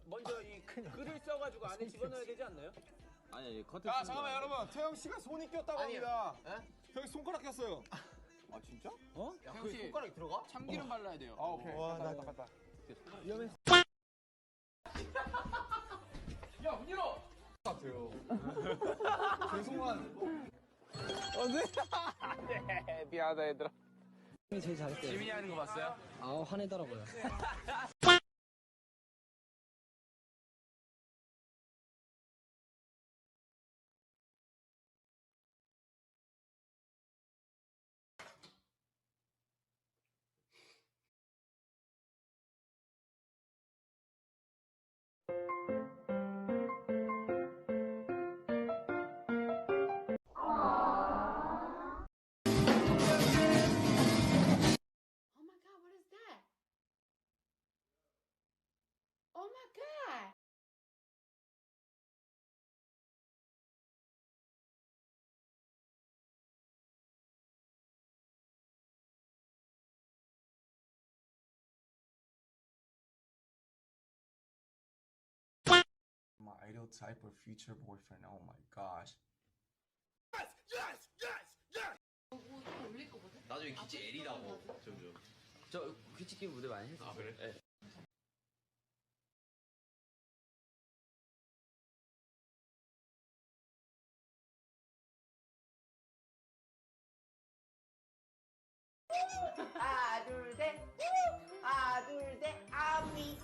먼저 이 글을 써가지고 안에 집어넣어야 되지 않나요? 아니 커튼. 아 잠깐만 여러분, 태영 씨가 손이 꼈다고 합니다. 태영 씨 손가락 꼈어요. 아 진짜? 어? 야, 그 손가락이 들어가? 참기름 발라야 돼요. 아 오케이. 와 나 닦았다. 위험해. 야 문 열어. 같아요. 죄송한. 네, 미안하다 얘들아. 제일 잘했어요. 지민이 하는 거 봤어요? 아 화내더라고요. My ideal type of future boyfriend. Oh my gosh. 올릴 거거든? 나중에 기치 L이라고 점점. 저 기치팀 무대 많이 했어. 아 그래? 네. 하나 둘 셋, 하나 둘 셋, 아미.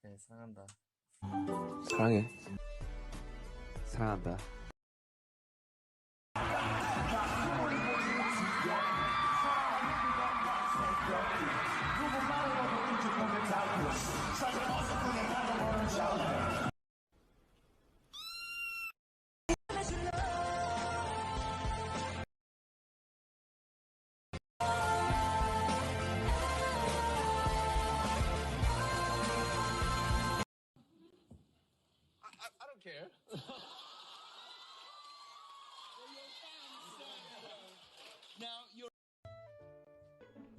네, 사랑한다. 사랑해. 사랑한다. I don't care.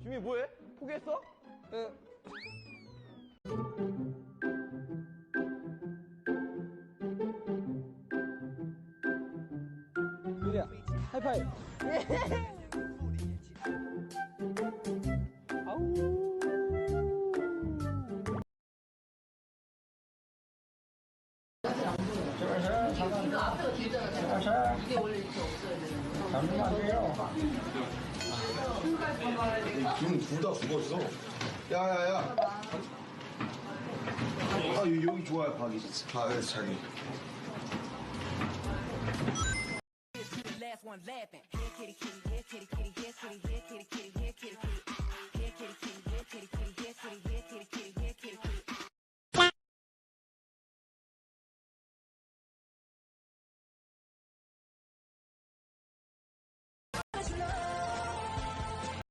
지민이 뭐해? 포기했어? 유리야 하이파이브. 지금 둘 다 죽었어. 야야야. 아 여기 좋아요 박이. 아 자기. Last one laughing. Here kitty kitty, here kitty kitty, here kitty, here kitty kitty, here kitty kitty.